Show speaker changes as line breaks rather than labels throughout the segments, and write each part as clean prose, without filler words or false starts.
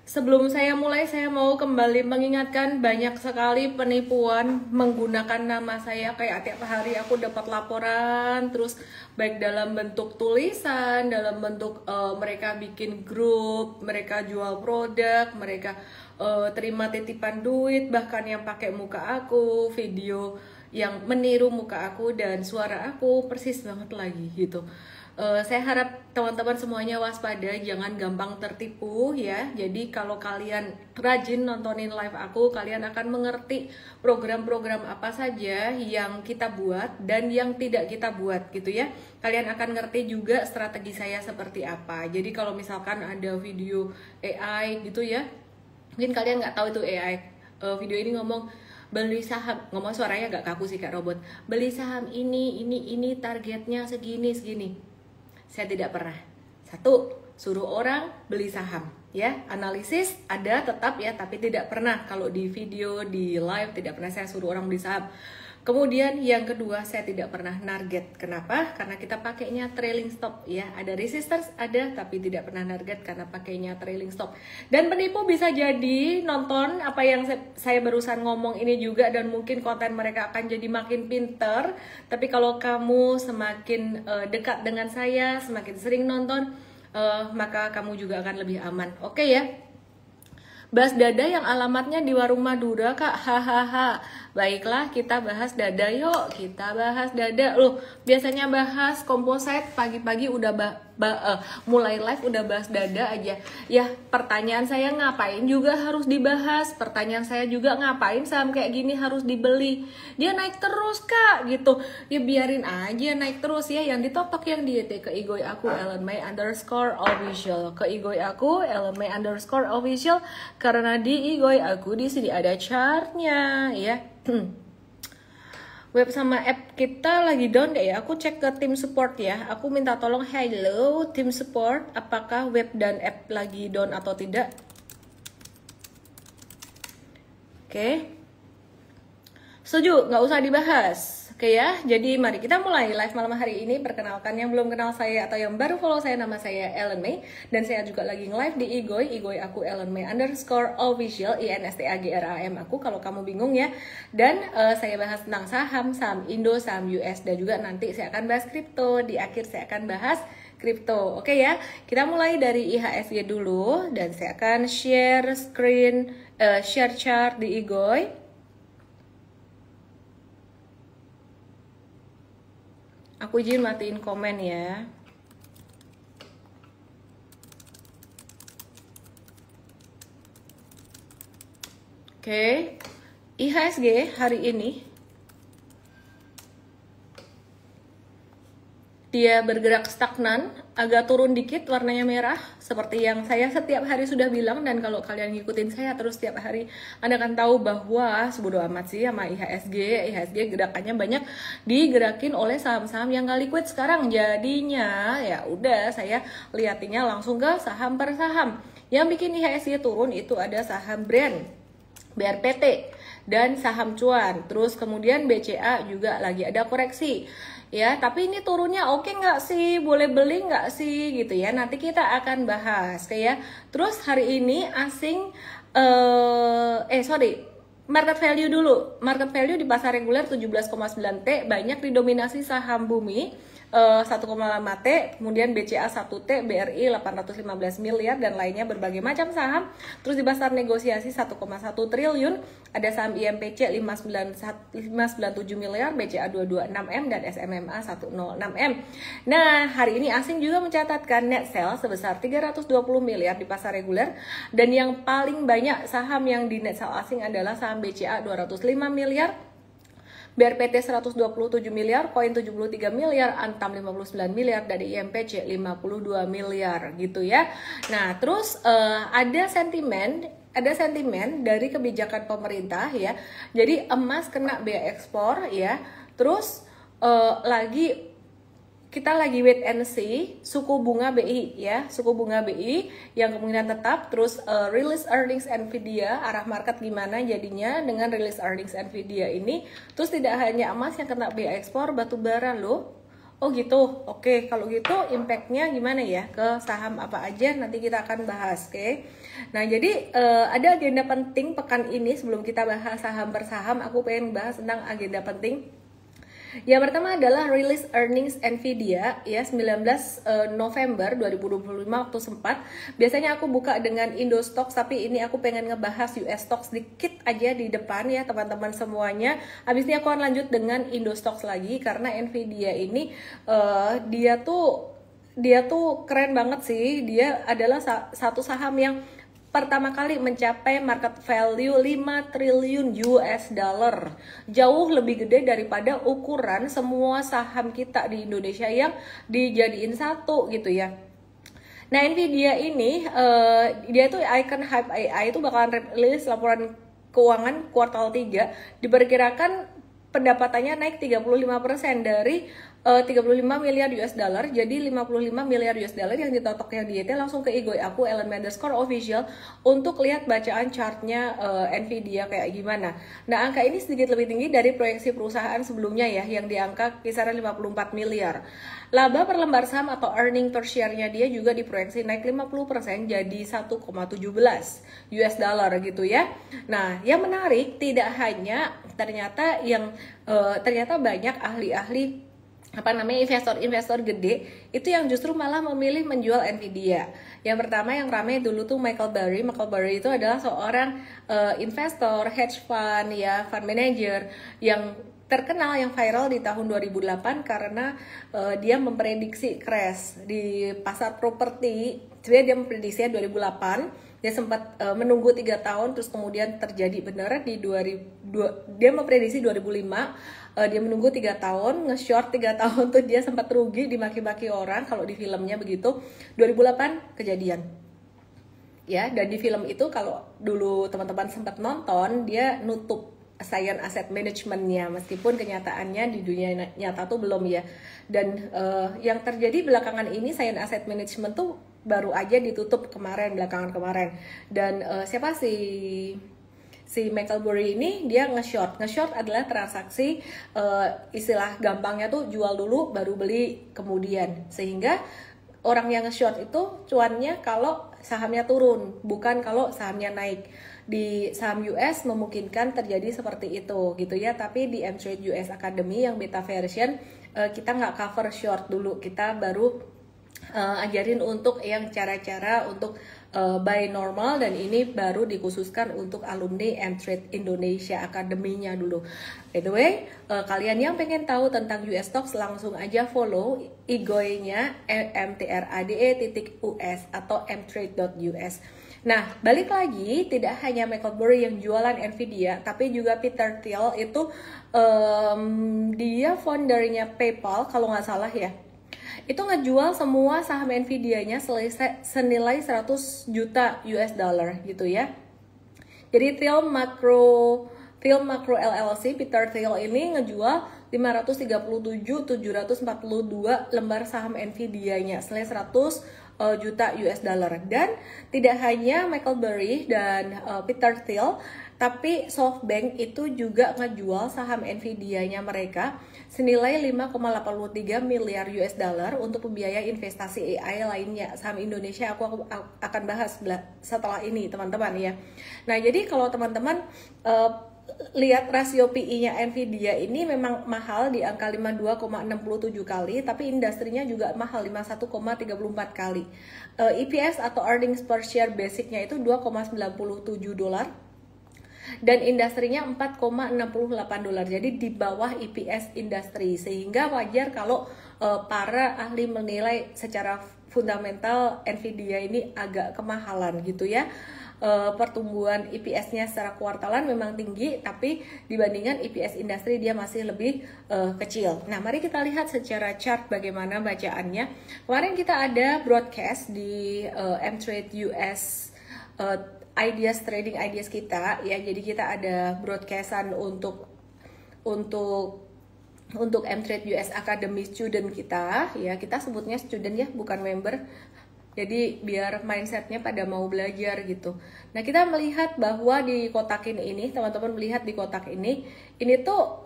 Sebelum saya mulai, saya mau kembali mengingatkan banyak sekali penipuan menggunakan nama saya. Kayak tiap hari aku dapat laporan, terus baik dalam bentuk tulisan, dalam bentuk mereka bikin grup, mereka jual produk, mereka terima titipan duit, bahkan yang pakai muka aku, video yang meniru muka aku dan suara aku persis banget lagi gitu. Saya harap teman-teman semuanya waspada, jangan gampang tertipu ya. Jadi kalau kalian rajin nontonin live aku, kalian akan mengerti program-program apa saja yang kita buat dan yang tidak kita buat gitu ya. Kalian akan ngerti juga strategi saya seperti apa. Jadi kalau misalkan ada video AI gitu ya, mungkin kalian nggak tahu itu AI. Video ini ngomong beli saham, ngomong suaranya agak kaku sih kayak robot. Beli saham ini targetnya segini. Saya tidak pernah. Satu, suruh orang beli saham, ya. Analisis ada tetap ya, tapi tidak pernah kalau di video, di live tidak pernah saya suruh orang beli saham. Kemudian yang kedua, saya tidak pernah target. Kenapa? Karena kita pakainya trailing stop ya. Ada resistance ada, tapi tidak pernah target karena pakainya trailing stop. Dan penipu bisa jadi nonton apa yang saya barusan ngomong ini juga, dan mungkin konten mereka akan jadi makin pinter. Tapi kalau kamu semakin dekat dengan saya, semakin sering nonton, maka kamu juga akan lebih aman. Oke ya? Bahas dada yang alamatnya di Warung Madura, Kak. Hahaha. Baiklah, kita bahas dada yuk. Kita bahas dada. Loh, biasanya bahas komposit pagi-pagi udah mulai live udah bahas dada aja. Ya, pertanyaan saya ngapain juga harus dibahas. Pertanyaan saya juga ngapain saham kayak gini harus dibeli. Dia naik terus, Kak, gitu. Ya biarin aja naik terus ya. Yang ditotok yang di ke igoi aku @ellenmay_official. Ke igoi aku @ellenmay_official. Karena di igoi aku di sini ada chartnya ya. Web sama app kita lagi down deh ya. Aku cek ke tim support ya. Aku minta tolong, hello tim support, apakah web dan app lagi down atau tidak? Oke. Setuju, nggak usah dibahas. Oke ya, jadi mari kita mulai live malam hari ini. Perkenalkan yang belum kenal saya atau yang baru follow saya, nama saya Ellen May. Dan saya juga lagi nge-live di igoi aku @ellenmay_official, INSTAGRAM aku kalau kamu bingung ya. Dan saya bahas tentang saham Indo, saham US, dan juga nanti saya akan bahas kripto. Di akhir saya akan bahas kripto. Oke ya, kita mulai dari IHSG dulu. Dan saya akan share screen, share chart di igoi. Aku izin matiin komen ya. Oke. IHSG hari ini dia bergerak stagnan, agak turun dikit, warnanya merah, seperti yang saya setiap hari sudah bilang. Dan kalau kalian ngikutin saya terus setiap hari, Anda akan tahu bahwa sebodo amat sih sama IHSG gerakannya banyak digerakin oleh saham-saham yang gak liquid sekarang. Jadinya ya udah, saya liatinnya langsung ke saham per saham. Yang bikin IHSG turun itu ada saham brand, BRPT, dan saham cuan. Terus kemudian BCA juga lagi ada koreksi ya, tapi ini turunnya oke nggak sih, boleh beli nggak sih gitu ya, nanti kita akan bahas kayak. Terus hari ini asing market value dulu. Market value di pasar reguler 17,9 T, banyak didominasi saham bumi 1,5 T, kemudian BCA 1 T, BRI 815 miliar, dan lainnya berbagai macam saham. Terus di pasar negosiasi 1,1 triliun, ada saham IMPC 597 miliar, BCA 226M, dan SMMA 106M. Nah, hari ini asing juga mencatatkan net sales sebesar 320 miliar di pasar reguler, dan yang paling banyak saham yang di net sales asing adalah saham BCA 205 miliar, BRPT 127 miliar, Koin 73 miliar, Antam 59 miliar, dari IMPC 52 miliar gitu ya. Nah, terus ada sentimen dari kebijakan pemerintah ya. Jadi emas kena bea ekspor ya. Terus kita lagi wait and see suku bunga BI ya, suku bunga BI yang kemungkinan tetap. Terus release earnings Nvidia, arah market gimana jadinya dengan release earnings Nvidia ini. Terus tidak hanya emas yang kena bea ekspor, batu bara loh. Oh gitu, oke. Kalau gitu impactnya gimana ya ke saham apa aja nanti kita akan bahas, oke. Nah jadi ada agenda penting pekan ini sebelum kita bahas saham per saham, aku pengen bahas tentang agenda penting. Yang pertama adalah rilis earnings Nvidia ya 19 November 2025 waktu sempat. Biasanya aku buka dengan Indo Stocks, tapi ini aku pengen ngebahas US Stocks dikit aja di depan ya teman-teman semuanya. Habis ini aku akan lanjut dengan Indo Stocks lagi karena Nvidia ini dia tuh keren banget sih. Dia adalah satu saham yang pertama kali mencapai market value 5 triliun US dollar. Jauh lebih gede daripada ukuran semua saham kita di Indonesia yang dijadiin satu gitu ya. Nah, Nvidia ini dia tuh Icon Hype AI itu bakalan rilis laporan keuangan kuartal 3. Diperkirakan pendapatannya naik 35% dari 35 miliar US dollar jadi 55 miliar US dollar yang ditotoknya di YT. Langsung ke IG aku Ellen Menderscore official untuk lihat bacaan chartnya Nvidia kayak gimana. Nah, angka ini sedikit lebih tinggi dari proyeksi perusahaan sebelumnya ya, yang di angka kisaran 54 miliar. Laba per lembar saham atau earning per share-nya dia juga diproyeksi naik 50% jadi 1,17 US dollar gitu ya. Nah, yang menarik tidak hanya ternyata banyak ahli-ahli investor-investor gede itu yang justru malah memilih menjual Nvidia. Yang pertama yang ramai dulu tuh Michael Burry. Michael Burry itu adalah seorang investor, hedge fund ya, fund manager yang terkenal, yang viral di tahun 2008 karena dia memprediksi crash di pasar properti. Sebenarnya dia memprediksinya 2008. Dia sempat menunggu 3 tahun terus kemudian terjadi benar di dia memprediksi 2005. Dia menunggu 3 tahun, nge-short 3 tahun tuh dia sempat rugi, dimaki-maki orang kalau di filmnya begitu. 2008 kejadian. Ya, dan di film itu kalau dulu teman-teman sempat nonton, dia nutup Cyan Asset Management-nya, meskipun kenyataannya di dunia nyata tuh belum ya. Dan yang terjadi belakangan ini Cyan Asset Management tuh baru aja ditutup belakangan kemarin. Dan siapa si Michael Burry ini dia nge-short adalah transaksi istilah gampangnya tuh jual dulu baru beli kemudian, sehingga orang yang nge-short itu cuannya kalau sahamnya turun, bukan kalau sahamnya naik. Di saham US memungkinkan terjadi seperti itu gitu ya, tapi di M-Trade US Academy yang beta version kita nggak cover short dulu, kita baru ajarin untuk yang cara-cara untuk buy normal, dan ini baru dikhususkan untuk alumni M-Trade Indonesia Academy-nya dulu. By the way, kalian yang pengen tahu tentang US Stocks langsung aja follow IG-nya mtrade.us atau mtrade.us. Nah, balik lagi, tidak hanya Michael Burry yang jualan Nvidia, tapi juga Peter Thiel itu dia foundernya PayPal kalau nggak salah ya. Itu ngejual semua saham Nvidia-nya senilai 100 juta US dollar gitu ya. Jadi Thiel Macro LLC, Peter Thiel ini ngejual 537.742 lembar saham Nvidia-nya senilai 100 juta US dollar. Dan tidak hanya Michael Burry dan Peter Thiel, tapi SoftBank itu juga ngejual saham Nvidia-nya mereka senilai 5,83 miliar US dollar untuk membiayai investasi AI lainnya. Saham Indonesia aku akan bahas setelah ini teman-teman ya. Nah, jadi kalau teman-teman lihat rasio PI-nya Nvidia ini memang mahal di angka 52,67 kali, tapi industrinya juga mahal 51,34 kali. EPS atau earnings per share basicnya itu 2,97 dolar dan industrinya 4,68 dolar. Jadi di bawah EPS industri, sehingga wajar kalau para ahli menilai secara fundamental Nvidia ini agak kemahalan gitu ya. Pertumbuhan EPS-nya secara kuartalan memang tinggi, tapi dibandingkan EPS industri dia masih lebih kecil. Nah, mari kita lihat secara chart bagaimana bacaannya. Kemarin kita ada broadcast di M-Trade US trading ideas kita ya. Jadi kita ada broadcastan untuk M-Trade US Academy student kita ya. Kita sebutnya student ya, bukan member. Jadi biar mindsetnya pada mau belajar gitu. Nah kita melihat bahwa di kotak ini teman-teman melihat di kotak ini tuh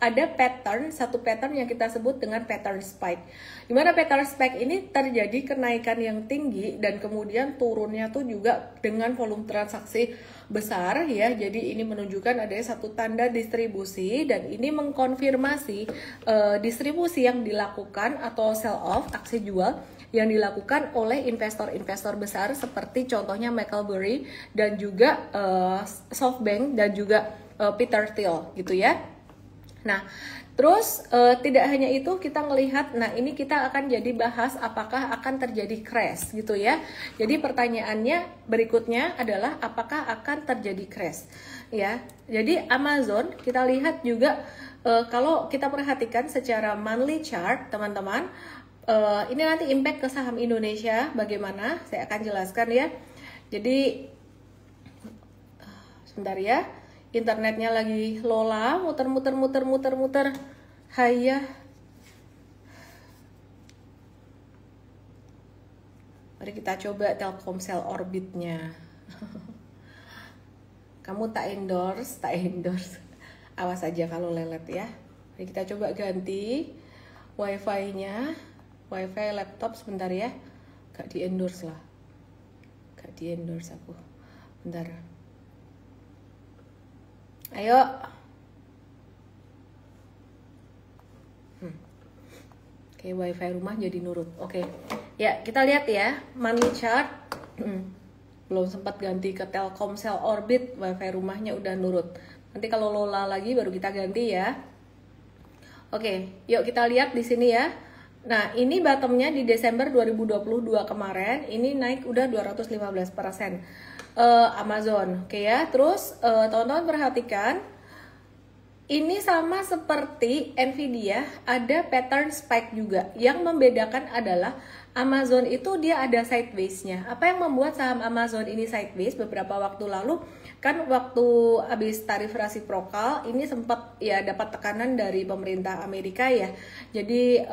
ada pattern, satu pattern yang kita sebut dengan pattern spike. Dimana pattern spike ini terjadi kenaikan yang tinggi dan kemudian turunnya tuh juga dengan volume transaksi besar ya. Jadi ini menunjukkan adanya satu tanda distribusi dan ini mengkonfirmasi distribusi yang dilakukan atau sell off, aksi jual yang dilakukan oleh investor-investor besar seperti contohnya Michael Burry dan juga SoftBank dan juga Peter Thiel gitu ya. Nah, terus tidak hanya itu kita melihat, nah ini kita akan jadi bahas apakah akan terjadi crash gitu ya. Jadi pertanyaannya berikutnya adalah apakah akan terjadi crash ya. Jadi Amazon kita lihat juga kalau kita perhatikan secara monthly chart teman-teman, ini nanti impact ke saham Indonesia bagaimana saya akan jelaskan ya. Jadi sebentar ya, internetnya lagi lola, muter. Hayah. Mari kita coba Telkomsel Orbitnya. Kamu tak endorse. Awas aja kalau lelet ya. Mari kita coba ganti wifi-nya. Wifi laptop sebentar ya. Gak di endorse lah. Gak di endorse aku. Bentar. Ayo. Oke, wifi rumah jadi nurut. Oke. Ya, kita lihat ya. Monthly chart. Belum sempat ganti ke Telkomsel Orbit. Wifi rumahnya udah nurut. Nanti kalau lola lagi baru kita ganti ya. Oke, yuk kita lihat di sini ya. Nah, ini bottomnya di Desember 2022 kemarin, ini naik udah 215% Amazon, oke ya. Terus teman-teman perhatikan, ini sama seperti Nvidia, ada pattern spike juga. Yang membedakan adalah Amazon itu dia ada sideways-nya. Apa yang membuat saham Amazon ini sideways beberapa waktu lalu? Kan waktu habis tarif resiprokal ini sempat ya dapat tekanan dari pemerintah Amerika ya. Jadi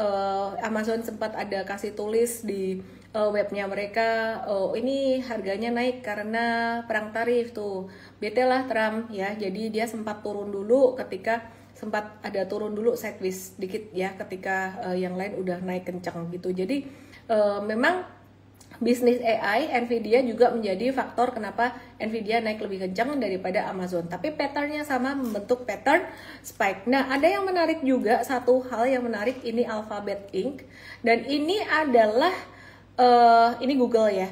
Amazon sempat ada kasih tulis di webnya mereka, oh ini harganya naik karena perang tarif tuh. Bete lah Trump ya. Jadi dia sempat turun dulu ketika sempat ada turun dulu sideways dikit ya ketika yang lain udah naik kencang gitu. Jadi memang bisnis AI, Nvidia juga menjadi faktor kenapa Nvidia naik lebih kencang daripada Amazon. Tapi patternnya sama, membentuk pattern spike. Nah, ada yang menarik juga, satu hal yang menarik, ini Alphabet Inc. Dan ini adalah, ini Google ya,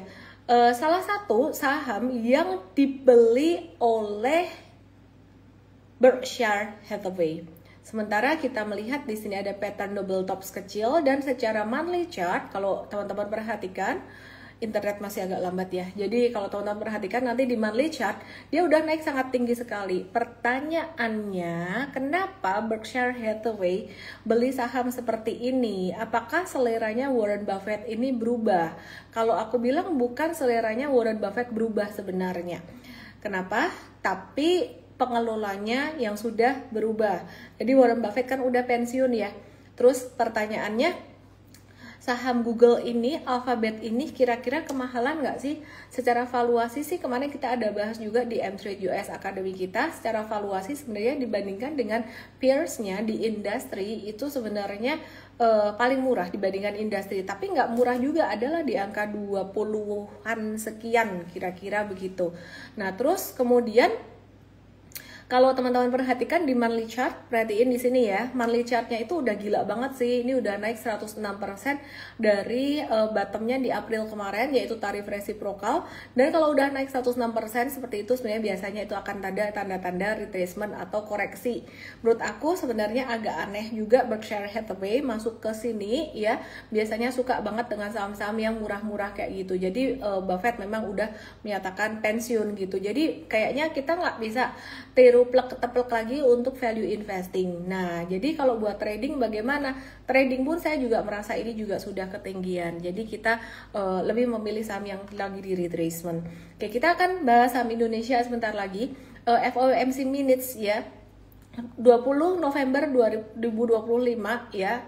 salah satu saham yang dibeli oleh Berkshire Hathaway. Sementara kita melihat di sini ada pattern double tops kecil dan secara monthly chart, kalau teman-teman perhatikan, internet masih agak lambat ya. Jadi kalau teman-teman perhatikan nanti di monthly chart dia udah naik sangat tinggi sekali. Pertanyaannya, kenapa Berkshire Hathaway beli saham seperti ini? Apakah seleranya Warren Buffett ini berubah? Kalau aku bilang bukan seleranya Warren Buffett berubah sebenarnya. Kenapa? Tapi pengelolanya yang sudah berubah. Jadi Warren Buffett kan udah pensiun ya. Terus pertanyaannya, saham Google ini, Alphabet ini kira-kira kemahalan nggak sih? Secara valuasi sih kemarin kita ada bahas juga di M-Trade US Academy kita. Secara valuasi sebenarnya dibandingkan dengan peers-nya di industri itu sebenarnya paling murah dibandingkan industri. Tapi nggak murah juga, adalah di angka 20-an sekian kira-kira begitu. Nah terus kemudian kalau teman-teman perhatikan di monthly chart, perhatiin di sini ya, monthly chartnya itu udah gila banget sih. Ini udah naik 106% dari bottomnya di April kemarin, yaitu tarif resiprokal. Dan kalau udah naik 106% seperti itu, sebenarnya biasanya itu akan tanda-tanda retracement atau koreksi. Menurut aku sebenarnya agak aneh juga Berkshire Hathaway masuk ke sini ya. Biasanya suka banget dengan saham-saham yang murah-murah kayak gitu. Jadi Buffett memang udah menyatakan pensiun gitu. Jadi kayaknya kita nggak bisa tiru plek-teplek lagi untuk value investing. Nah, jadi kalau buat trading bagaimana? Trading pun saya juga merasa ini juga sudah ketinggian. Jadi kita lebih memilih saham yang lagi di retracement. Oke, kita akan bahas saham Indonesia sebentar lagi. FOMC minutes ya. 20 November 2025 ya.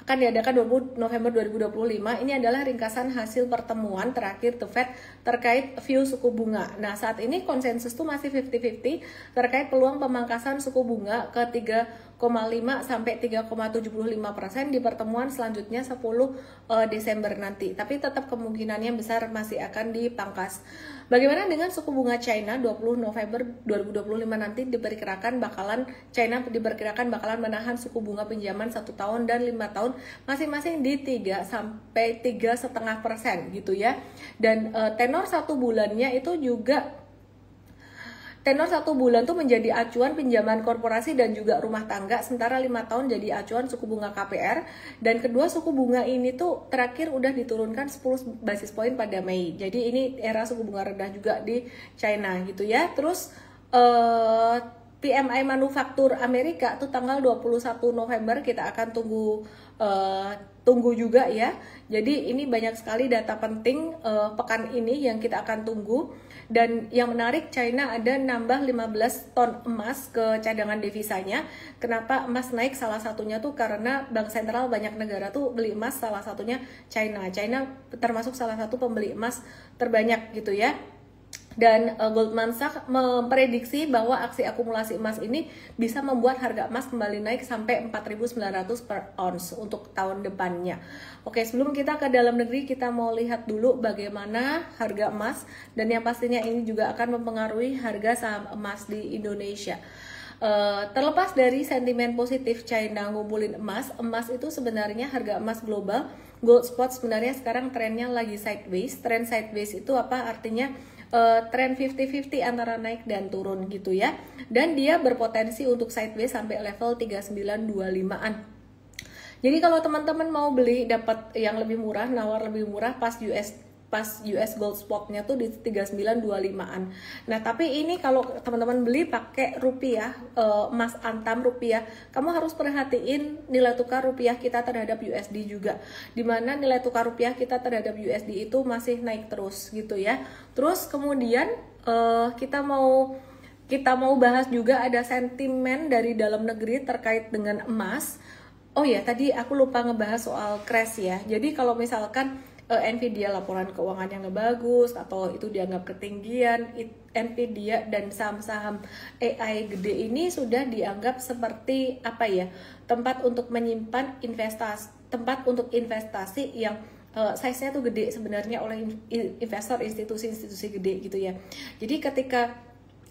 akan diadakan 20 November 2025. Ini adalah ringkasan hasil pertemuan terakhir The Fed terkait view suku bunga. Nah, saat ini konsensus tuh masih 50-50 terkait peluang pemangkasan suku bunga ke 3,5 sampai 3,75% di pertemuan selanjutnya 10 Desember nanti. Tapi tetap kemungkinannya besar masih akan dipangkas. Bagaimana dengan suku bunga China 20 November 2025 nanti China diperkirakan bakalan menahan suku bunga pinjaman 1 tahun dan 5 tahun masing-masing di 3 sampai 3,5% gitu ya. Dan tenor 1 bulannya itu juga tenor 1 bulan tuh menjadi acuan pinjaman korporasi dan juga rumah tangga, sementara 5 tahun jadi acuan suku bunga KPR. Dan kedua suku bunga ini tuh terakhir udah diturunkan 10 basis poin pada Mei. Jadi ini era suku bunga rendah juga di China gitu ya. Terus PMI manufaktur Amerika tuh tanggal 21 November kita akan tunggu juga ya. Jadi ini banyak sekali data penting pekan ini yang kita akan tunggu. Dan yang menarik, China ada nambah 15 ton emas ke cadangan devisanya. Kenapa emas naik? Salah satunya tuh karena bank sentral banyak negara tuh beli emas, salah satunya China. China termasuk salah satu pembeli emas terbanyak gitu ya. Dan Goldman Sachs memprediksi bahwa aksi akumulasi emas ini bisa membuat harga emas kembali naik sampai 4.900 per ounce untuk tahun depannya. Oke, sebelum kita ke dalam negeri, kita mau lihat dulu bagaimana harga emas, dan yang pastinya ini juga akan mempengaruhi harga saham emas di Indonesia. Terlepas dari sentimen positif China ngumpulin emas itu sebenarnya harga emas global, gold spot sebenarnya sekarang trennya lagi sideways. Tren sideways itu apa artinya? Tren 50-50 antara naik dan turun gitu ya. Dan dia berpotensi untuk sideways sampai level 3925-an. Jadi kalau teman-teman mau beli dapat yang lebih murah, nawar lebih murah pas US gold spotnya tuh di 3925-an. Nah, tapi ini kalau teman-teman beli pakai rupiah, emas antam rupiah, kamu harus perhatiin nilai tukar rupiah kita terhadap USD juga. Dimana nilai tukar rupiah kita terhadap USD itu masih naik terus gitu ya. Terus kemudian kita mau bahas juga ada sentimen dari dalam negeri terkait dengan emas. Oh ya, tadi aku lupa ngebahas soal crash ya. Jadi kalau misalkan Nvidia laporan keuangan yang nggak bagus atau itu dianggap ketinggian, Nvidia dan saham-saham AI gede ini sudah dianggap seperti apa ya, tempat untuk menyimpan tempat untuk investasi yang size-nya tuh gede sebenarnya oleh investor institusi-institusi gede gitu ya. Jadi ketika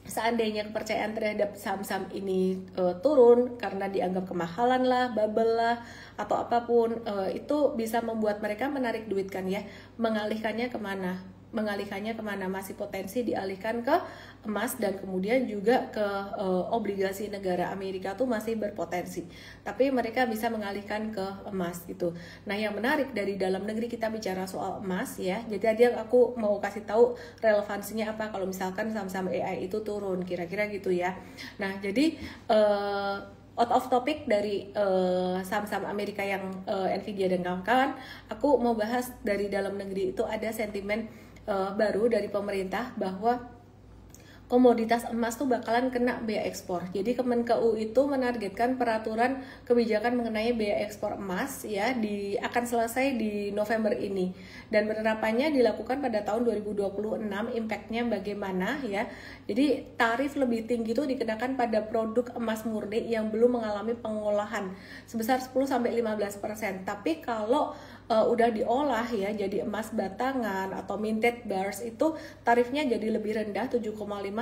seandainya kepercayaan terhadap saham-saham ini turun karena dianggap kemahalan lah, bubble lah, atau apapun, itu bisa membuat mereka menarik duit kan ya. Mengalihkannya kemana? Masih potensi dialihkan ke emas dan kemudian juga ke obligasi negara Amerika tuh masih berpotensi. Tapi mereka bisa mengalihkan ke emas gitu. Nah, yang menarik dari dalam negeri kita bicara soal emas ya. Jadi tadi aku mau kasih tahu relevansinya apa kalau misalkan saham-saham AI itu turun, kira-kira gitu ya. Nah, jadi out of topic dari saham-saham Amerika yang Nvidia dan kawan-kawan, aku mau bahas dari dalam negeri itu ada sentimen baru dari pemerintah bahwa komoditas emas tuh bakalan kena bea ekspor. Jadi Kemenkeu itu menargetkan peraturan kebijakan mengenai bea ekspor emas ya akan selesai di November ini, dan penerapannya dilakukan pada tahun 2026. Impactnya bagaimana ya? Jadi tarif lebih tinggi itu dikenakan pada produk emas murni yang belum mengalami pengolahan sebesar 10-15%. Tapi kalau udah diolah ya jadi emas batangan atau minted bars itu tarifnya jadi lebih rendah 7,5-10%.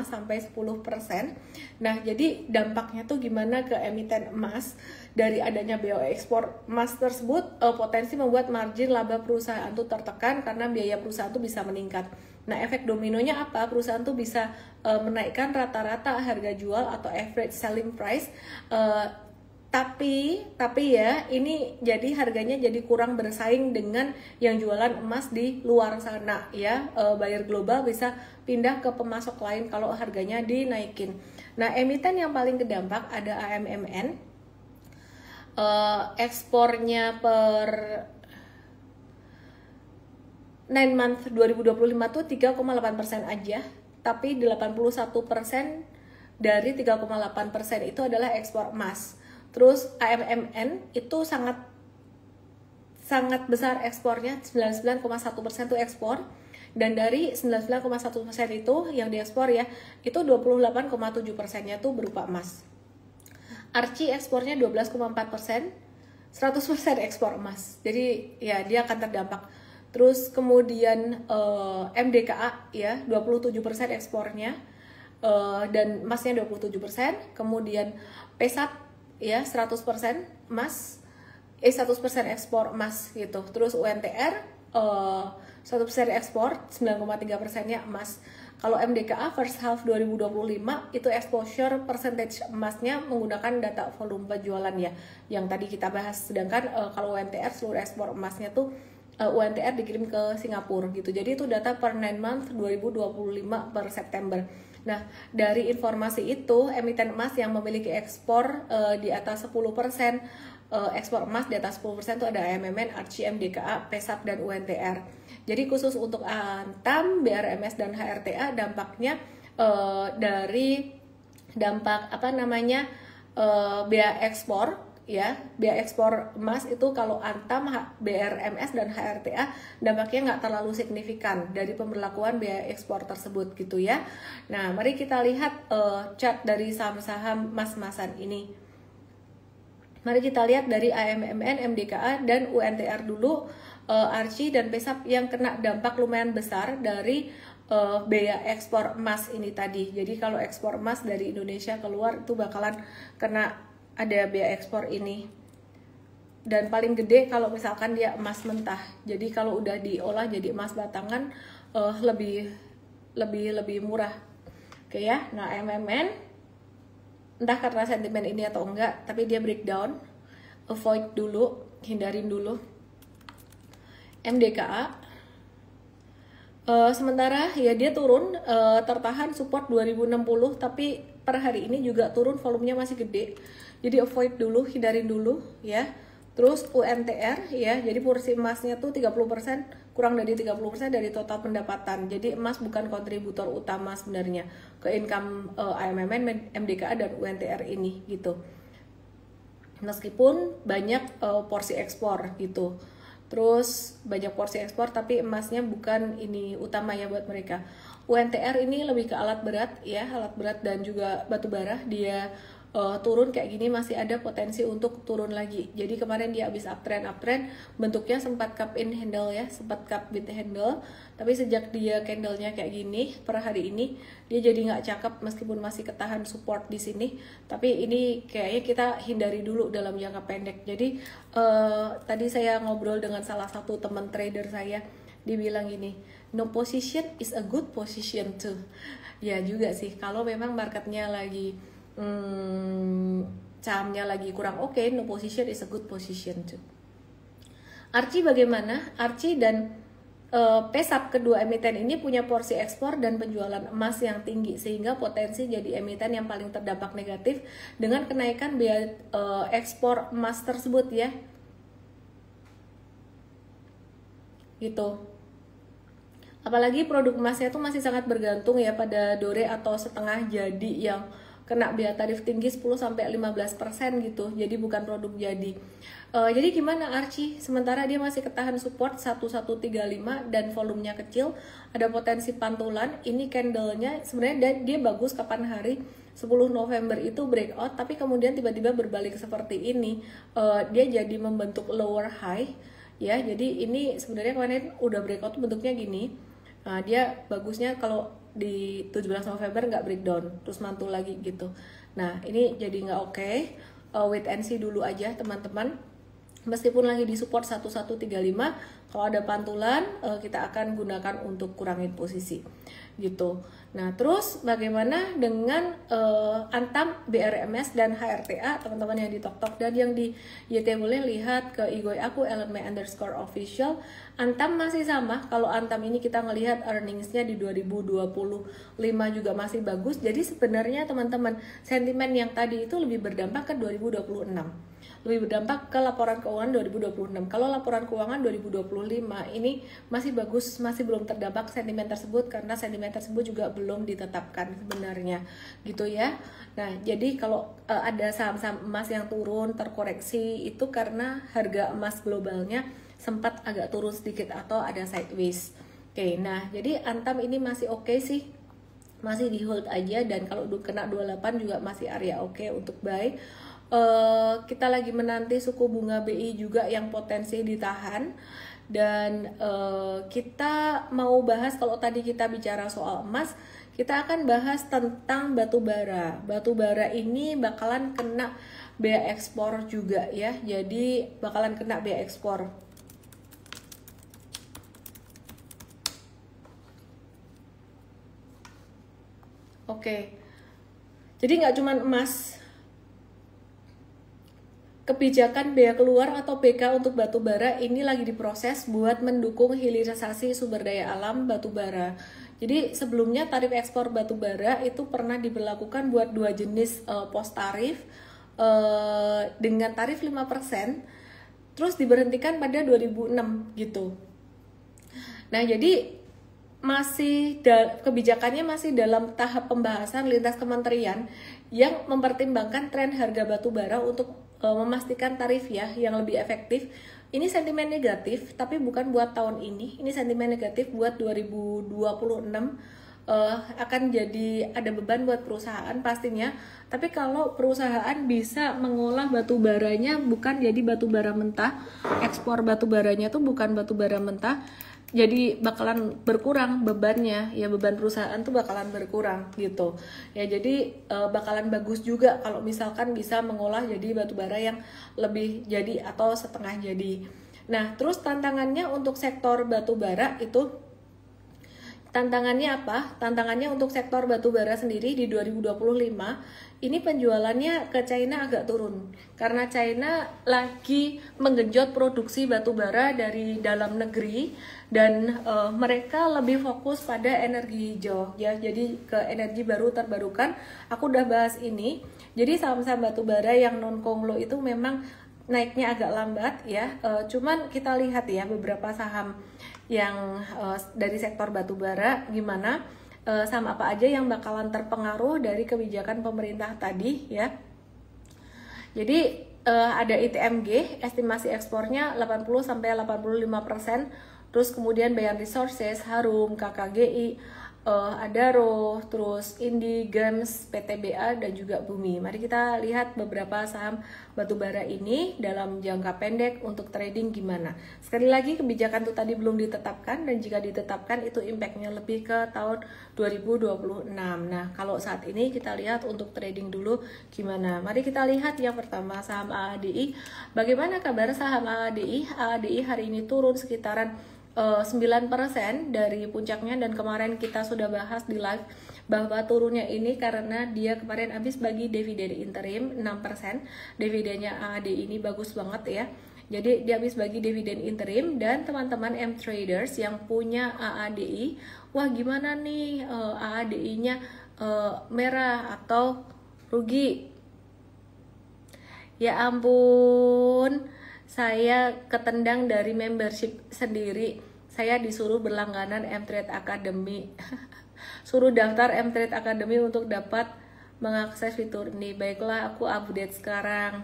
Nah, jadi dampaknya tuh gimana ke emiten emas dari adanya bea ekspor emas tersebut? Potensi membuat margin laba perusahaan tuh tertekan karena biaya perusahaan tuh bisa meningkat. Nah, efek dominonya apa? Perusahaan tuh bisa menaikkan rata-rata harga jual atau average selling price. Tapi ya ini jadi harganya jadi kurang bersaing dengan yang jualan emas di luar sana ya. Buyer global bisa pindah ke pemasok lain kalau harganya dinaikin. Nah, emiten yang paling terdampak ada AMMN. Ekspornya per 9 month 2025 tuh 3,8% aja, tapi 81% dari 3,8% itu adalah ekspor emas. Terus AMMN itu sangat sangat besar ekspornya, 99,1% itu ekspor. Dan dari 99,1% itu yang diekspor ya, itu 28,7%-nya tuh berupa emas. Archie ekspornya 12,4%, 100% ekspor emas. Jadi ya dia akan terdampak. Terus kemudian MDKA ya 27% ekspornya, dan emasnya 27%. Kemudian PESAP ya 100% emas, 100% ekspor emas gitu. Terus UNTR 100% ekspor, 9,3%-nya emas. Kalau MDKA first half 2025 itu exposure percentage emasnya menggunakan data volume penjualan ya, yang tadi kita bahas. Sedangkan kalau UNTR seluruh ekspor emasnya tuh UNTR dikirim ke Singapura gitu. Jadi itu data per 9 month 2025 per September. Nah, dari informasi itu emiten emas yang memiliki ekspor di atas 10%, ekspor emas di atas 10% itu ada AMMN, Archie, MDKA, PESAP, dan UNTR. Jadi khusus untuk Antam, BRMS, dan HRTA dampaknya dari dampak biaya ekspor ya, biaya ekspor emas itu kalau Antam, BRMS, dan HRTA dampaknya nggak terlalu signifikan dari pemberlakuan biaya ekspor tersebut gitu ya. Nah, mari kita lihat chart dari saham-saham emas-emasan ini. Mari kita lihat dari AMMN, MDKA, dan UNTR dulu. Archie dan PESAP yang kena dampak lumayan besar dari biaya ekspor emas ini tadi. Jadi kalau ekspor emas dari Indonesia keluar itu bakalan kena ada biaya ekspor ini. Dan paling gede kalau misalkan dia emas mentah. Jadi kalau udah diolah jadi emas batangan lebih murah. Oke ya. Nah, MMN entah karena sentimen ini atau enggak, tapi dia breakdown. Avoid dulu, hindarin dulu. MDKA sementara ya dia turun, tertahan support 2060, tapi per hari ini juga turun, volumenya masih gede. Jadi avoid dulu, hindarin dulu ya. Terus UNTR ya, jadi porsi emasnya tuh 30%, kurang dari 30% dari total pendapatan. Jadi emas bukan kontributor utama sebenarnya ke income AMMN, MDKA, dan UNTR ini gitu. Meskipun banyak porsi ekspor gitu. Terus banyak porsi ekspor tapi emasnya bukan ini utama ya buat mereka. UNTR ini lebih ke alat berat ya, alat berat dan juga batu bara. Dia turun kayak gini masih ada potensi untuk turun lagi. Jadi kemarin dia habis uptrend, bentuknya sempat cup in handle ya, sempat cup with handle. Tapi sejak dia candlenya kayak gini per hari ini dia jadi nggak cakep meskipun masih ketahan support di sini. Tapi ini kayaknya kita hindari dulu dalam jangka pendek. Jadi tadi saya ngobrol dengan salah satu teman trader saya, dibilang gini, no position is a good position too. Ya juga sih, kalau memang marketnya lagi sahamnya lagi kurang oke, no position is a good position too. Archie bagaimana? Archie dan PESAP, kedua emiten ini punya porsi ekspor dan penjualan emas yang tinggi sehingga potensi jadi emiten yang paling terdampak negatif dengan kenaikan biaya ekspor emas tersebut ya. Gitu. Apalagi produk emasnya itu masih sangat bergantung ya pada dore atau setengah jadi yang kena biaya tarif tinggi 10-15% gitu. Jadi bukan produk jadi. Jadi gimana Archie? Sementara dia masih ketahan support 1135 dan volumenya kecil, ada potensi pantulan. Ini candlenya sebenarnya dia bagus kapan hari 10 November itu breakout, tapi kemudian tiba-tiba berbalik seperti ini. Dia jadi membentuk lower high ya. Jadi ini sebenarnya kemarin udah breakout bentuknya gini. Dia bagusnya kalau di 17 November nggak breakdown terus mantul lagi gitu. Nah ini jadi nggak oke. Wait and see dulu aja teman-teman. Meskipun lagi di support 1135, kalau ada pantulan kita akan gunakan untuk kurangin posisi gitu. Nah terus bagaimana dengan Antam, BRMS, dan HRTA teman-teman yang di TokTok dan yang di YT, boleh lihat ke Igoy aku @ellenmay_official. Antam masih sama. Kalau Antam ini kita ngelihat earningsnya di 2025 juga masih bagus. Jadi sebenarnya teman-teman sentimen yang tadi itu lebih berdampak ke 2026. Lebih berdampak ke laporan keuangan 2026. Kalau laporan keuangan 2025 ini masih bagus, masih belum terdampak sentimen tersebut karena sentimen tersebut juga belum ditetapkan sebenarnya gitu ya. Nah jadi kalau ada saham-saham emas yang turun terkoreksi itu karena harga emas globalnya sempat agak turun sedikit atau ada sideways. Oke, nah jadi Antam ini masih oke sih, masih di hold aja, dan kalau kena 28 juga masih area oke untuk buy. Kita lagi menanti suku bunga BI juga yang potensi ditahan, dan kita mau bahas, kalau tadi kita bicara soal emas, kita akan bahas tentang batu bara. Batu bara ini bakalan kena bea ekspor juga ya, jadi bakalan kena bea ekspor. Oke, jadi nggak cuma emas. Kebijakan bea keluar atau BK untuk batu bara ini lagi diproses buat mendukung hilirisasi sumber daya alam batu bara. Jadi sebelumnya tarif ekspor batu bara itu pernah diberlakukan buat dua jenis pos tarif dengan tarif 5%, terus diberhentikan pada 2006 gitu. Nah, jadi kebijakannya masih dalam tahap pembahasan lintas kementerian yang mempertimbangkan tren harga batu bara untuk memastikan tarif ya yang lebih efektif. Ini sentimen negatif, tapi bukan buat tahun ini. Ini sentimen negatif buat 2026. Akan jadi ada beban buat perusahaan pastinya. Tapi kalau perusahaan bisa mengolah batu baranya bukan jadi batu bara mentah, ekspor batu baranya tuh bukan batu bara mentah, jadi bakalan berkurang bebannya ya, beban perusahaan tuh bakalan berkurang gitu ya. Jadi bakalan bagus juga kalau misalkan bisa mengolah jadi batu bara yang lebih jadi atau setengah jadi. Nah, terus tantangannya untuk sektor batu bara itu, tantangannya apa? Tantangannya untuk sektor batu bara sendiri di 2025 ini penjualannya ke China agak turun karena China lagi menggenjot produksi batu bara dari dalam negeri, dan mereka lebih fokus pada energi hijau ya, jadi ke energi baru terbarukan. Aku udah bahas ini. Jadi saham-saham batu bara yang non konglo itu memang naiknya agak lambat ya, cuman kita lihat ya beberapa saham yang dari sektor batu bara gimana, saham apa aja yang bakalan terpengaruh dari kebijakan pemerintah tadi ya. Jadi ada ITMG, estimasi ekspornya 80-85%, terus kemudian Bayan Resources, Harum, KKGI, Adaro, terus Indi, Gems, PTBA, dan juga Bumi. Mari kita lihat beberapa saham batubara ini dalam jangka pendek untuk trading gimana. Sekali lagi, kebijakan itu tadi belum ditetapkan, dan jika ditetapkan itu impactnya lebih ke tahun 2026. Nah, kalau saat ini kita lihat untuk trading dulu gimana. Mari kita lihat yang pertama saham AADI. Bagaimana kabar saham AADI? AADI hari ini turun sekitaran 9% dari puncaknya, dan kemarin kita sudah bahas di live bahwa turunnya ini karena dia kemarin habis bagi dividen interim 6%. Dividennya AADI ini bagus banget ya. Jadi dia habis bagi dividen interim, dan teman-teman M traders yang punya AADI, wah gimana nih AADI-nya merah atau rugi? Ya ampun, saya ketendang dari membership sendiri. Saya disuruh berlangganan M-Trade Academy. Suruh daftar M-Trade Academy untuk dapat mengakses fitur ini. Baiklah, aku update sekarang.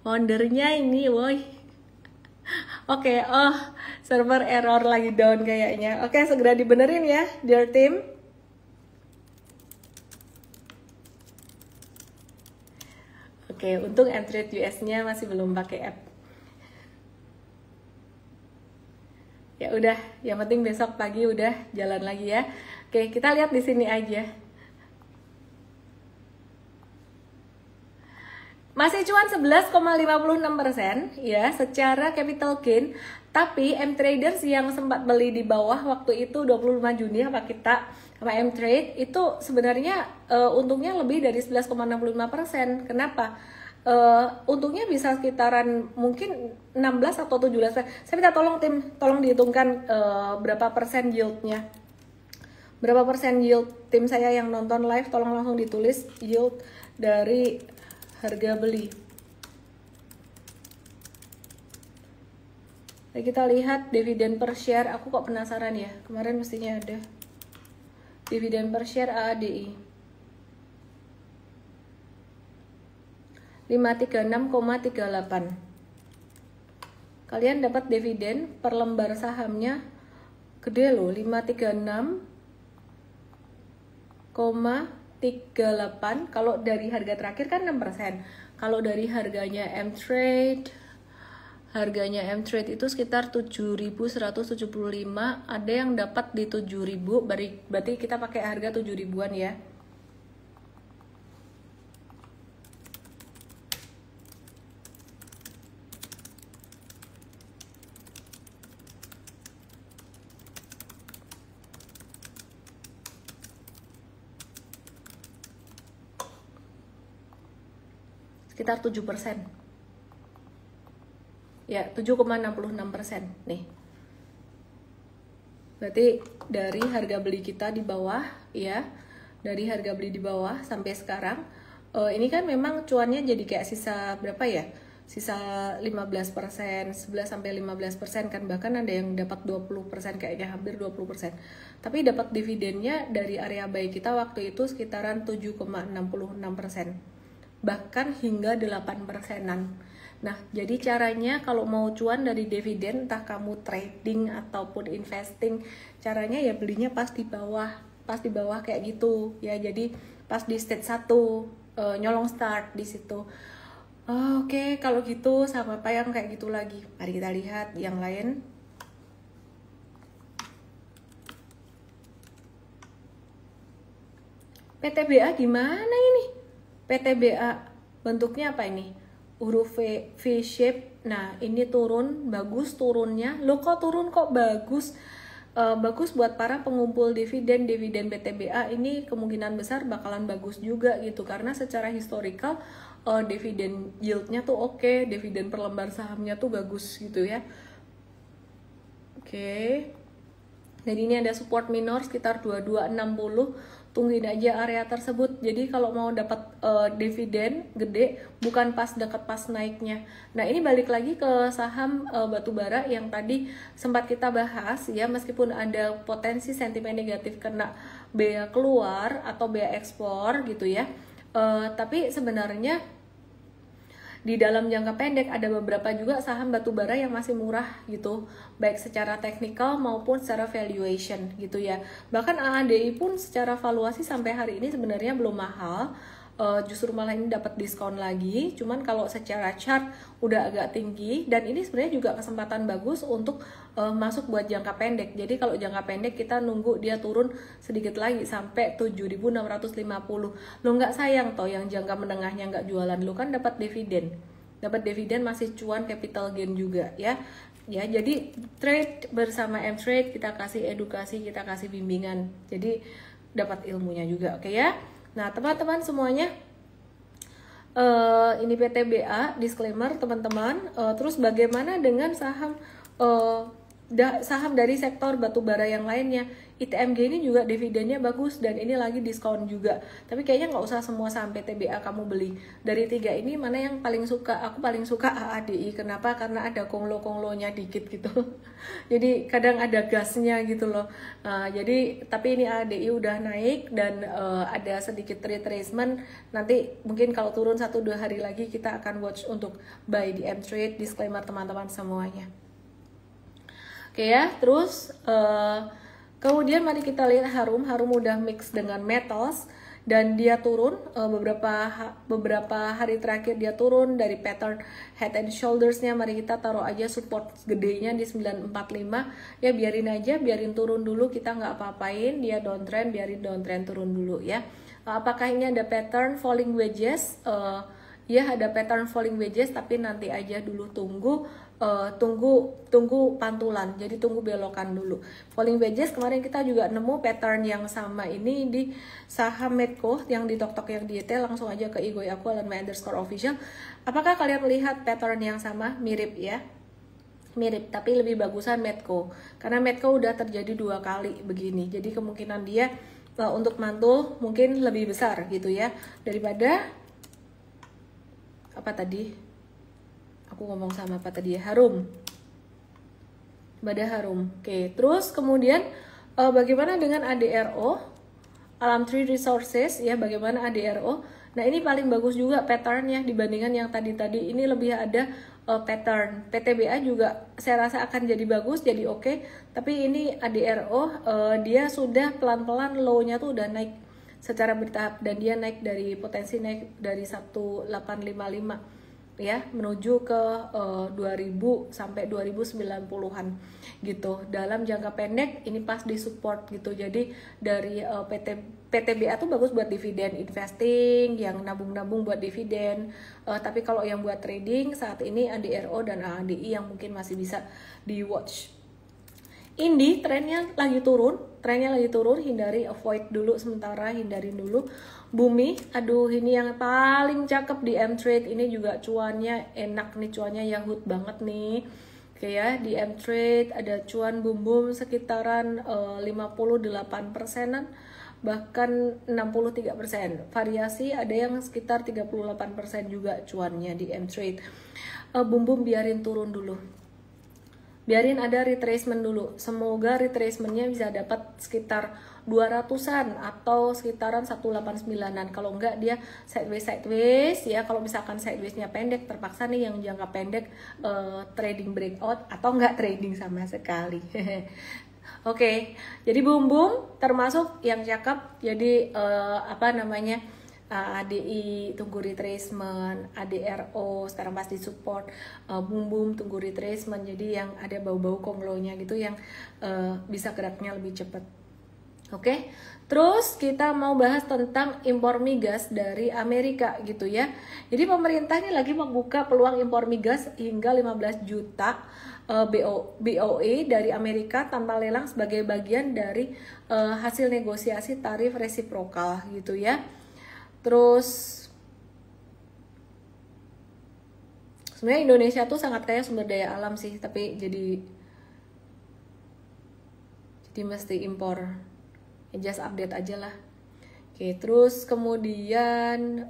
Wondernya ini, woi. Oke, server error lagi down kayaknya. Oke, segera dibenerin ya, dear team. Oke, untung M-Trade US-nya masih belum pakai app. Ya udah, yang penting besok pagi udah jalan lagi ya. Oke, kita lihat di sini aja. Masih cuan 11,56% ya secara capital gain. Tapi M-Traders yang sempat beli di bawah waktu itu 25 Juni apa kita sama M-Trade itu sebenarnya untungnya lebih dari 11,65%. Kenapa? Untungnya bisa sekitaran mungkin 16 atau 17%. Saya minta tolong tim, tolong dihitungkan berapa persen yieldnya. Berapa persen yield tim saya yang nonton live, tolong langsung ditulis yield dari harga beli. Nah, kita lihat dividen per share. Aku kok penasaran ya, kemarin mestinya ada dividen per share AADI 536,38. Kalian dapat dividen per lembar sahamnya gede loh, 536,38. Kalau dari harga terakhir kan 6%. Kalau dari harganya M-Trade itu sekitar 7.175, ada yang dapat di 7.000, berarti kita pakai harga 7.000-an ya. Sekitar 7%. Ya, 7,66% nih. Berarti dari harga beli kita di bawah ya, dari harga beli di bawah sampai sekarang ini kan memang cuannya jadi kayak sisa berapa ya? Sisa 15%, 11-15% kan, bahkan ada yang dapat 20%, kayaknya hampir 20%. Tapi dapat dividennya dari area buy kita waktu itu sekitaran 7,66%. Bahkan hingga 8%-an. Nah, jadi caranya kalau mau cuan dari dividen, entah kamu trading ataupun investing, caranya ya belinya pas di bawah kayak gitu ya. Jadi pas di stage 1 nyolong start di situ. Oke, kalau gitu sama apa yang kayak gitu lagi. Mari kita lihat yang lain. PTBA gimana ini? PTBA bentuknya apa ini? Huruf V shape. Nah, ini turun, bagus turunnya. Loh, kok turun kok bagus? Bagus buat para pengumpul dividen PTBA ini kemungkinan besar bakalan bagus juga gitu, karena secara historical dividen yieldnya tuh oke, dividen per lembar sahamnya tuh bagus gitu ya. Oke. Jadi ini ada support minor sekitar 2260. Tungguin aja area tersebut. Jadi kalau mau dapat dividen gede bukan pas dekat pas naiknya. Nah, ini balik lagi ke saham batubara yang tadi sempat kita bahas ya, meskipun ada potensi sentimen negatif kena bea keluar atau bea ekspor gitu ya. Tapi sebenarnya di dalam jangka pendek ada beberapa juga saham batubara yang masih murah gitu, baik secara teknikal maupun secara valuation gitu ya. Bahkan AADI pun secara valuasi sampai hari ini sebenarnya belum mahal, justru malah ini dapat diskon lagi. Cuman kalau secara chart udah agak tinggi, dan ini sebenarnya juga kesempatan bagus untuk masuk buat jangka pendek. Jadi kalau jangka pendek kita nunggu dia turun sedikit lagi sampai 7.650. Lo nggak sayang toh yang jangka menengahnya nggak jualan, lo kan dapat dividen masih cuan capital gain juga ya. Ya, jadi trade bersama M-Trade, kita kasih edukasi, kita kasih bimbingan, jadi dapat ilmunya juga, oke ya. Nah, teman-teman semuanya, ini PTBA, disclaimer teman-teman. Terus bagaimana dengan saham dari sektor batubara yang lainnya? ITMG ini juga dividennya bagus dan ini lagi diskon juga. Tapi kayaknya nggak usah semua saham PTBA kamu beli. Dari 3 ini mana yang paling suka? Aku paling suka AADI. Kenapa? Karena ada konglo-konglonya dikit gitu. Jadi kadang ada gasnya gitu loh. Jadi tapi ini AADI udah naik dan ada sedikit retracement. Nanti mungkin kalau turun 1-2 hari lagi kita akan watch untuk buy di M-Trade. Disclaimer teman-teman semuanya. Oke ya, terus kemudian mari kita lihat Harum udah mix dengan metals dan dia turun beberapa hari terakhir, dia turun dari pattern head and shoulders-nya. Mari kita taruh aja support gedenya di 945 ya, biarin turun dulu, kita nggak apa-apain, dia downtrend, biarin downtrend turun dulu ya. Apakah ini ada pattern falling wedges? Ya, ada pattern falling wedges, tapi nanti aja dulu, tunggu pantulan, jadi tunggu belokan dulu. Falling wedges kemarin kita juga nemu pattern yang sama ini di saham Medco yang di TokTok yang di detail. Langsung aja ke IG aku @my_official. Apakah kalian melihat pattern yang sama? Mirip ya, mirip, tapi lebih bagusan Medco karena Medco udah terjadi 2 kali begini, jadi kemungkinan dia untuk mantul mungkin lebih besar gitu ya daripada apa tadi aku ngomong sama apa tadi ya, Harum. Oke, terus kemudian bagaimana dengan ADRO, Alam Tree Resources ya, bagaimana ADRO? Nah ini paling bagus juga patternnya dibandingkan yang tadi-tadi. Ini lebih ada pattern. PTBA juga saya rasa akan jadi bagus, jadi oke. Tapi ini ADRO dia sudah pelan-pelan low-nya tuh udah naik secara bertahap, dan dia naik dari potensi naik dari 1855 ya menuju ke 2000 sampai 2090-an gitu. Dalam jangka pendek ini pas di support gitu. Jadi dari PTBA tuh bagus buat dividen investing, yang nabung-nabung buat dividen. Tapi kalau yang buat trading saat ini ADRO dan ADI yang mungkin masih bisa di watch. Indi trennya lagi turun, hindari, avoid dulu sementara, hindarin dulu. Bumi, aduh ini yang paling cakep di M-Trade, ini juga cuannya enak nih, cuannya Yahut banget nih. Oke ya, di M-Trade ada cuan bum-bum sekitaran 58%-an, bahkan 63%. Variasi ada yang sekitar 38% juga cuannya di M-Trade. Bum-bum biarin turun dulu. Biarin ada retracement dulu. Semoga retracementnya bisa dapat sekitar 200-an atau sekitaran 189-an. Kalau enggak dia sideways ya. Kalau misalkan sidewaysnya pendek, terpaksa nih yang jangka pendek trading breakout atau enggak trading sama sekali. Oke, jadi bum-bum termasuk yang cakep. Jadi ADI tunggu retracement, ADRO sekarang pasti support, bum-bum tunggu retracement. Jadi yang ada bau-bau konglonya gitu yang bisa geraknya lebih cepat. Oke, terus kita mau bahas tentang impor migas dari Amerika gitu ya. Jadi pemerintah ini lagi membuka peluang impor migas hingga 15 juta BOE dari Amerika tanpa lelang sebagai bagian dari hasil negosiasi tarif resiprokal gitu ya. Terus sebenarnya Indonesia tuh sangat kaya sumber daya alam sih, tapi jadi mesti impor. Just update aja lah. Oke, terus kemudian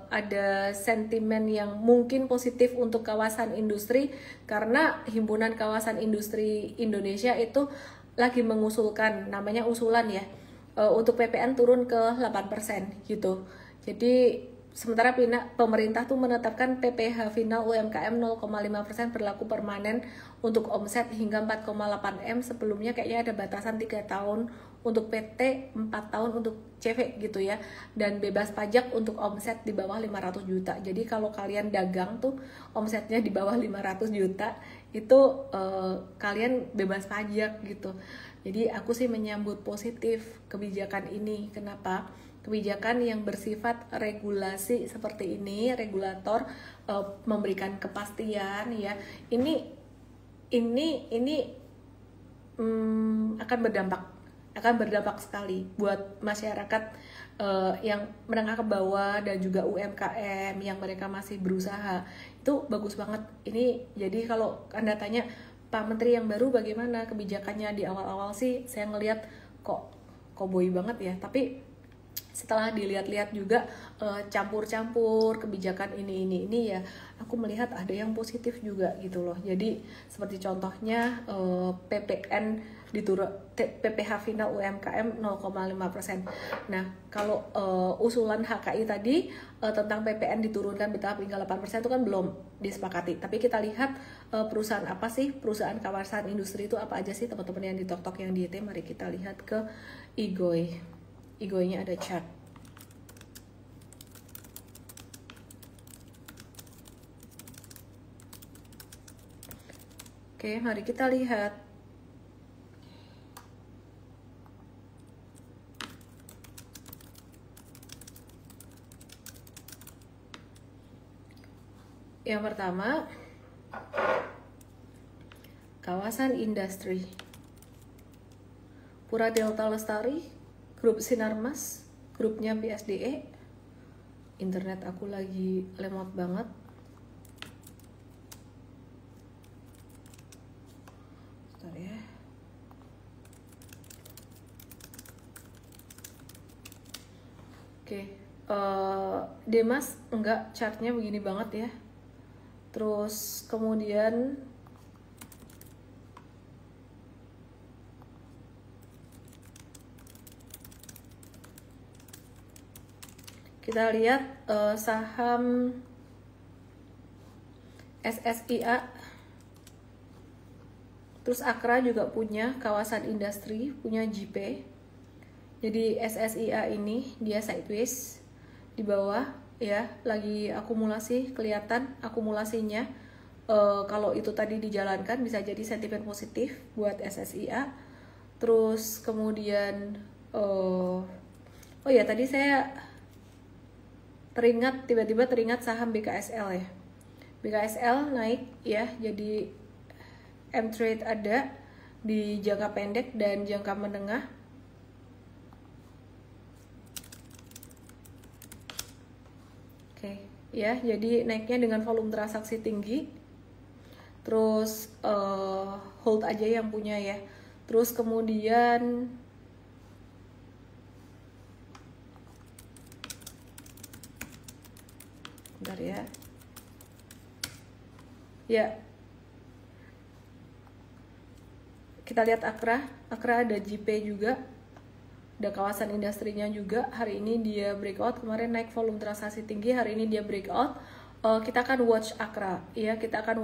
ada sentimen yang mungkin positif untuk kawasan industri, karena Himpunan Kawasan Industri Indonesia itu lagi mengusulkan, namanya usulan ya, untuk PPN turun ke 8% gitu. Jadi sementara pemerintah tuh menetapkan PPh final UMKM 0,5% berlaku permanen untuk omset hingga 4,8 M. Sebelumnya kayaknya ada batasan 3 tahun untuk PT, 4 tahun untuk CV gitu ya. Dan bebas pajak untuk omset di bawah 500 juta. Jadi kalau kalian dagang tuh omsetnya di bawah 500 juta, itu kalian bebas pajak gitu. Jadi aku sih menyambut positif kebijakan ini. Kenapa? Kebijakan yang bersifat regulasi seperti ini, regulator memberikan kepastian ya. Ini akan berdampak sekali buat masyarakat yang menengah ke bawah dan juga UMKM yang mereka masih berusaha. Itu bagus banget. Ini jadi kalau Anda tanya Pak Menteri yang baru bagaimana kebijakannya, di awal-awal sih saya ngelihat kok koboi banget ya, tapi setelah dilihat-lihat juga campur-campur kebijakan ini ya, aku melihat ada yang positif juga gitu loh. Jadi seperti contohnya PPN PPh final UMKM 0,5%. Nah, kalau usulan HKI tadi tentang PPN diturunkan bertahap hingga 8% itu kan belum disepakati. Tapi kita lihat perusahaan apa sih, perusahaan kawasan industri itu apa aja sih teman-teman yang di TokTok yang di IT. Mari kita lihat ke IGOI. IGOI-nya ada chart. Oke, mari kita lihat. Yang pertama, kawasan industri, Pura Delta Lestari, Grup Sinarmas, grupnya BSDE. Internet aku lagi lemot banget. Bentar ya. Oke, Demas enggak, chartnya begini banget ya. Terus kemudian Kita lihat saham SSIA, terus Akra juga punya kawasan industri, punya JP. Jadi SSIA ini dia sideways di bawah ya, lagi akumulasi, kelihatan akumulasinya. Kalau itu tadi dijalankan bisa jadi sentimen positif buat SSIA. Terus kemudian oh ya, tadi saya tiba-tiba teringat saham BKSL ya. BKSL naik ya, jadi M-Trade ada di jangka pendek dan jangka menengah. Oke, ya, jadi naiknya dengan volume transaksi tinggi. Terus hold aja yang punya ya. Terus kemudian bentar ya. Ya, kita lihat Akra ada JP juga, ada kawasan industrinya juga. Hari ini dia breakout, kemarin naik volume transaksi tinggi, hari ini dia breakout. Kita akan watch Akra ya, kita akan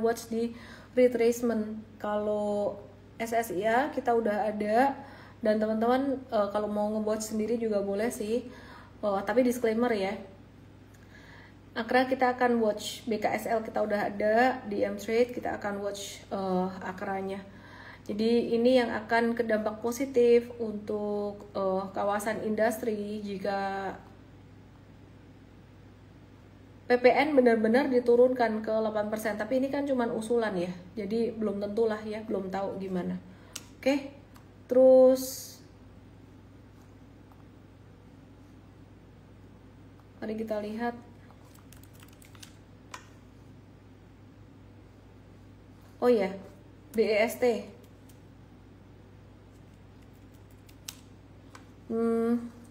watch di retracement. Kalau SSIA kita udah ada, dan teman-teman kalau mau nge-watch sendiri juga boleh sih, tapi disclaimer ya, Akra kita akan watch, BKSL kita udah ada, di M-Trade kita akan watch Akranya. Jadi ini yang akan kedampak positif untuk kawasan industri jika PPN benar-benar diturunkan ke 8%. Tapi ini kan cuma usulan ya, jadi belum tentulah ya, belum tahu gimana. Oke, terus mari kita lihat. Oh ya, BEST.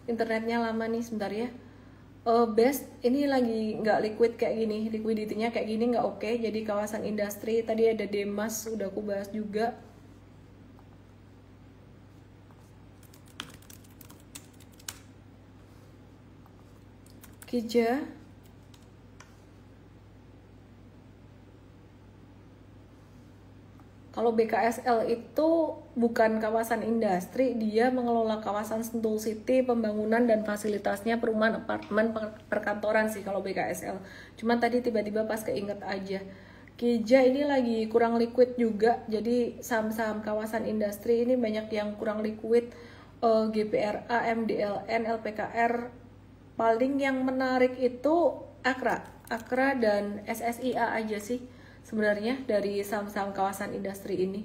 Internetnya lama nih, sebentar ya. Best ini lagi nggak liquid kayak gini, liquidity-nya kayak gini nggak oke. Jadi kawasan industri tadi ada Demas, udah aku bahas juga. Kija. Kalau BKSL itu bukan kawasan industri, dia mengelola kawasan Sentul City, pembangunan dan fasilitasnya perumahan, apartemen, perkantoran sih kalau BKSL. Cuma tadi tiba-tiba pas keinget aja. Kija ini lagi kurang liquid juga, jadi saham-saham kawasan industri ini banyak yang kurang liquid. GPRA, MDLN, LPKR, paling yang menarik itu Akra dan SSIA aja sih sebenarnya dari saham-saham kawasan industri ini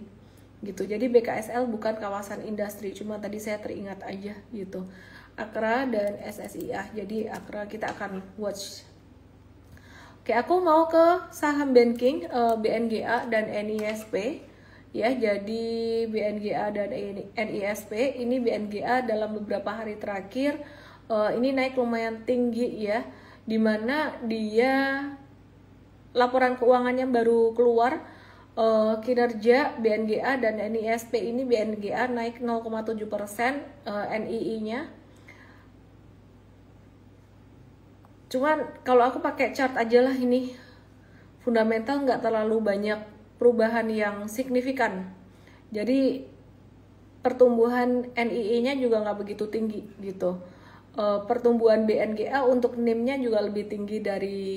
gitu. Jadi BKSL bukan kawasan industri, cuma tadi saya teringat aja gitu. Akra dan SSIA, jadi Akra kita akan watch. Oke, aku mau ke saham banking, BNGA dan NISP ya. Jadi BNGA dan NISP ini, BNGA dalam beberapa hari terakhir ini naik lumayan tinggi ya, dimana dia laporan keuangannya baru keluar. Kinerja BNGA dan NISP ini, BNGA naik 0,7%, NII-nya. Cuman kalau aku pakai chart aja lah, ini fundamental nggak terlalu banyak perubahan yang signifikan. Jadi pertumbuhan NII-nya juga nggak begitu tinggi gitu. Pertumbuhan BNGA untuk NIM-nya juga lebih tinggi dari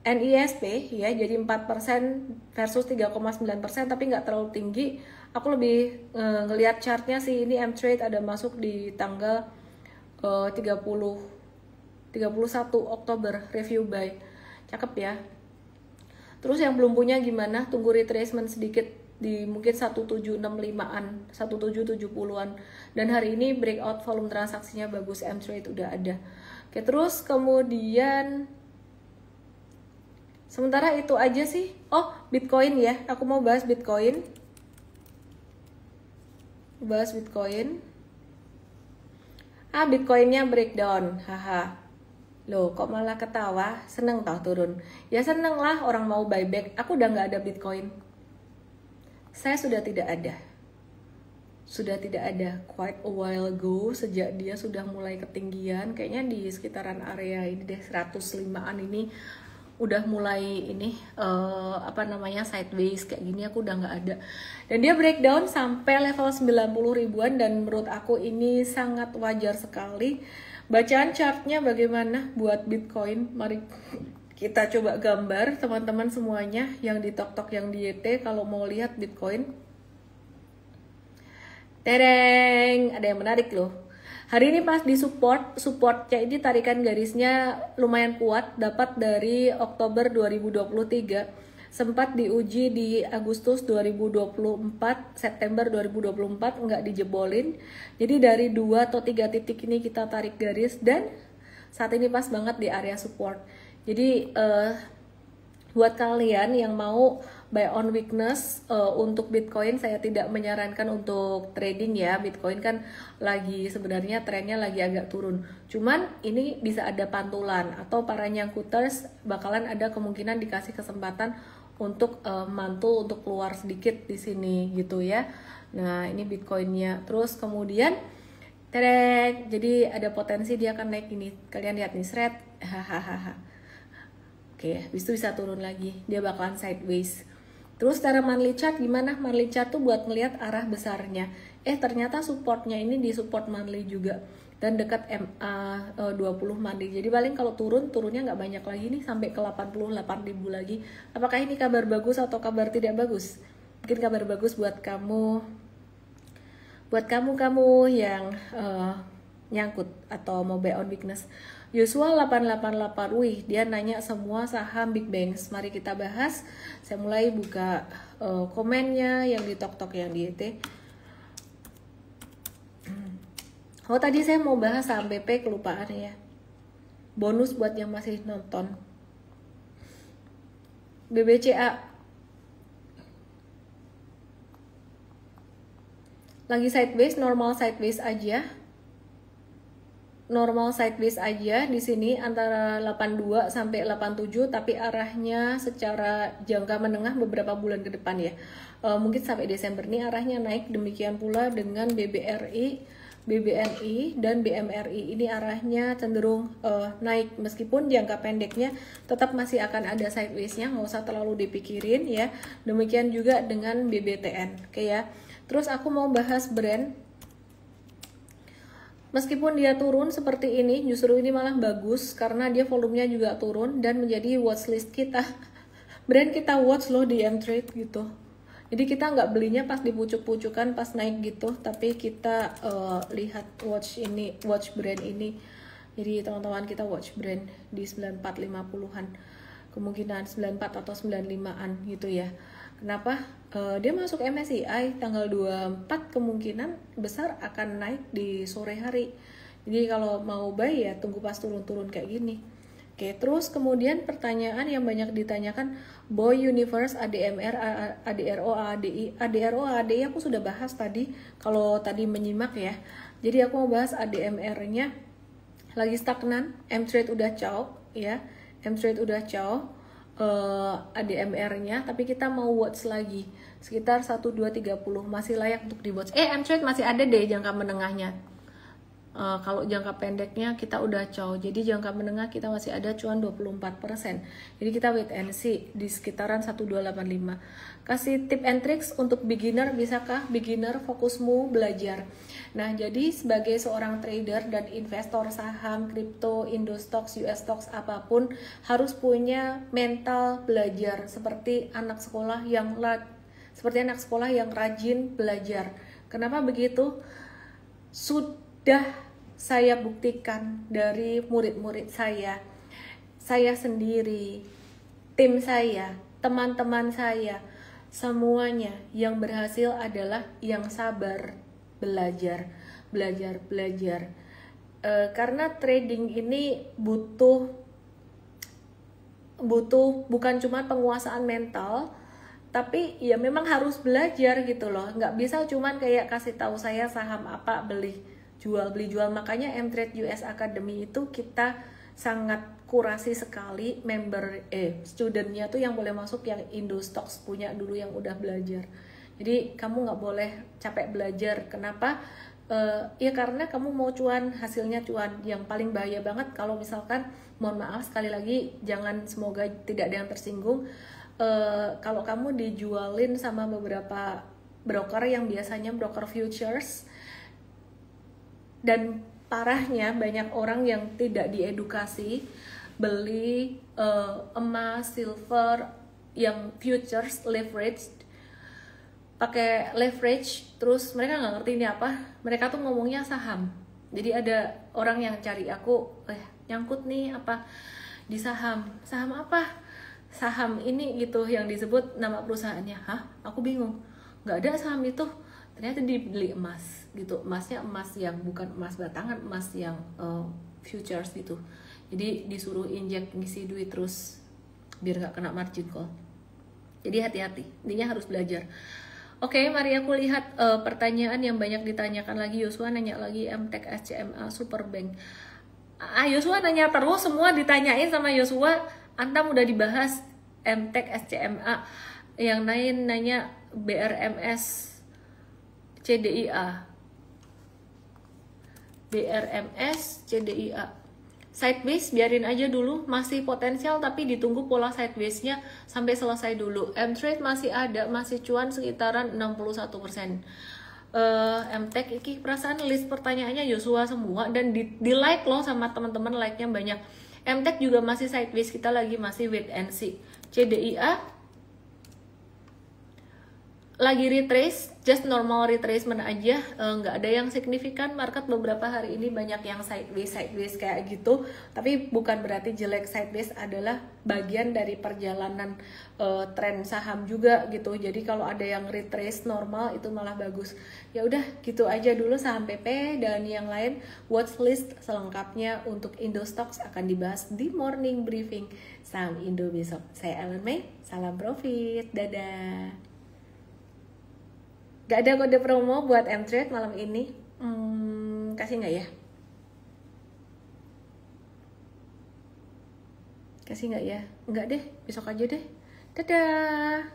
NISP ya, jadi 4% versus 3,9%, tapi nggak terlalu tinggi. Aku lebih ngelihat chartnya sih, ini M-Trade ada masuk di tanggal 31 Oktober, review buy, cakep ya. Terus yang belum punya gimana, tunggu retracement sedikit di mungkin 1765-an, 1770-an, dan hari ini breakout, volume transaksinya bagus, M-Trade udah ada. Oke, terus kemudian sementara itu aja sih. Oh, Bitcoin ya, aku mau bahas Bitcoin. Bitcoinnya breakdown, haha. Loh, kok malah ketawa? Seneng tau turun? Ya seneng lah, orang mau buyback. Aku udah nggak ada Bitcoin. Saya sudah tidak ada. sudah tidak ada, quite a while ago, sejak dia sudah mulai ketinggian, kayaknya di sekitaran area ini deh 105-an ini udah mulai ini apa namanya sideways kayak gini, aku udah nggak ada, dan dia breakdown sampai level 90 ribuan, dan menurut aku ini sangat wajar sekali. Bacaan chartnya bagaimana buat Bitcoin? Mari kita coba gambar teman-teman semuanya yang di TokTok, yang di YT, kalau mau lihat Bitcoin. Tereng, ada yang menarik loh. Hari ini pas di supportnya ini tarikan garisnya lumayan kuat, dapat dari Oktober 2023. Sempat diuji di Agustus 2024, September 2024 nggak dijebolin. Jadi dari 2 atau 3 titik ini kita tarik garis, dan saat ini pas banget di area support. Jadi buat kalian yang mau buy on weakness untuk Bitcoin, saya tidak menyarankan untuk trading ya. Bitcoin kan lagi sebenarnya trennya lagi agak turun. Cuman ini bisa ada pantulan, atau para nyangkuters bakalan ada kemungkinan dikasih kesempatan untuk mantul untuk keluar sedikit di sini gitu ya. Nah, ini Bitcoinnya. Terus kemudian terek, jadi ada potensi dia akan naik ini. Kalian lihat nih, shred. Hahaha. Oke, habis itu bisa turun lagi. Dia bakalan sideways. Terus cara monthly chart gimana? Monthly chart tuh buat ngelihat arah besarnya. Ternyata supportnya ini di support monthly juga. Dan dekat MA 20 monthly. Jadi paling kalau turunnya nggak banyak lagi nih, sampai ke 88.000 lagi. Apakah ini kabar bagus atau kabar tidak bagus? Mungkin kabar bagus buat kamu. Buat kamu yang nyangkut atau mau buy on weakness. Yosua 888, wih dia nanya semua saham Big Banks. Mari kita bahas. Saya mulai buka komennya yang di TokTok, yang di YT. Oh, tadi saya mau bahas saham BP, kelupaan ya. Bonus buat yang masih nonton. BBCA lagi sideways, normal sideways aja. Normal sideways aja di sini antara 82 sampai 87, tapi arahnya secara jangka menengah beberapa bulan ke depan ya. Mungkin sampai Desember nih arahnya naik. Demikian pula dengan BBRI, BBNI dan BMRI, ini arahnya cenderung naik, meskipun jangka pendeknya tetap masih akan ada sideways-nya, nggak usah terlalu dipikirin ya. Demikian juga dengan BBTN, oke ya. Terus aku mau bahas brand. Meskipun dia turun seperti ini, justru ini malah bagus karena dia volumenya juga turun dan menjadi watchlist kita. Brand kita watch loh di M-Trade gitu. Jadi kita nggak belinya pas di pucuk-pucukan pas naik gitu, tapi kita lihat watch brand ini. Jadi teman-teman kita watch brand di 9450-an. Kemungkinan 94 atau 95-an gitu ya. Kenapa? Dia masuk MSCI tanggal 24, kemungkinan besar akan naik di sore hari. Jadi kalau mau buy ya tunggu pas turun-turun kayak gini. Oke, terus kemudian pertanyaan yang banyak ditanyakan, Boy Universe, ADMR, ADRO, ADI. ADRO, ADI aku sudah bahas tadi, kalau tadi menyimak ya. Jadi aku mau bahas ADMR-nya lagi stagnan, M-Trade udah chow ya. M-Trade udah chow. ADMR-nya, tapi kita mau watch lagi sekitar 1230, masih layak untuk di watch. M-Trade masih ada deh jangka menengahnya. Kalau jangka pendeknya kita udah chow, jadi jangka menengah kita masih ada cuan 24%. Jadi kita wait and see di sekitaran 1285. Kasih tip and tricks untuk beginner, bisakah beginner fokusmu belajar? Nah, jadi sebagai seorang trader dan investor saham, kripto, Indo Stocks, US Stocks, apapun, harus punya mental belajar seperti anak sekolah yang rajin belajar. Kenapa begitu? Sudah saya buktikan dari murid-murid saya sendiri, tim saya, teman-teman saya, semuanya yang berhasil adalah yang sabar belajar. Karena trading ini butuh bukan cuma penguasaan mental, tapi ya memang harus belajar gitu loh. Nggak bisa cuman kayak kasih tahu saya saham apa beli jual. Makanya M-Trade US Academy itu kita sangat kurasi sekali studentnya tuh yang boleh masuk yang Indo Stocks punya dulu yang udah belajar. Jadi kamu nggak boleh capek belajar. Kenapa? Ya karena kamu mau cuan, hasilnya cuan. Yang paling bahaya banget kalau misalkan, mohon maaf sekali lagi, jangan, semoga tidak ada yang tersinggung, kalau kamu dijualin sama beberapa broker yang biasanya broker futures, dan parahnya banyak orang yang tidak diedukasi beli emas, silver yang futures leverage, pakai leverage, terus mereka nggak ngerti ini apa, mereka tuh ngomongnya saham. Jadi ada orang yang cari aku, nyangkut nih apa di saham apa, saham ini gitu, yang disebut nama perusahaannya. Hah, aku bingung, nggak ada saham itu. Ternyata dibeli emas gitu, emasnya emas yang bukan emas batangan, emas yang futures gitu. Jadi disuruh injek ngisi duit terus biar nggak kena margin call. Jadi hati-hati, intinya harus belajar. Oke, mari aku lihat pertanyaan yang banyak ditanyakan lagi. Yosua nanya lagi MTEK SCMA Superbank. Yosua nanya terus, semua ditanyain sama Yosua. Antam udah dibahas MTEK SCMA. Yang lain nanya BRMS CDIA. BRMS CDIA. Sideways biarin aja dulu, masih potensial tapi ditunggu pola sideways-nya sampai selesai dulu. M-Trade masih ada, masih cuan sekitaran 61%. MTEK iki perasaan list pertanyaannya Yosua semua dan di like loh sama teman-teman, like-nya banyak. MTEK juga masih sideways, kita lagi masih wait and see. CDIA lagi retrace, just normal retracement aja, nggak ada yang signifikan. Market beberapa hari ini banyak yang sideways kayak gitu, tapi bukan berarti jelek. Sideways adalah bagian dari perjalanan tren saham juga gitu. Jadi kalau ada yang retrace normal itu malah bagus. Ya udah gitu aja dulu saham PP, dan yang lain watchlist selengkapnya untuk Indo Stocks akan dibahas di morning briefing saham Indo besok. Saya Ellen May, salam profit, dadah. Gak ada kode promo buat M-Trade malam ini. Kasih nggak ya? Kasih nggak ya? Nggak deh, besok aja deh. Dadah.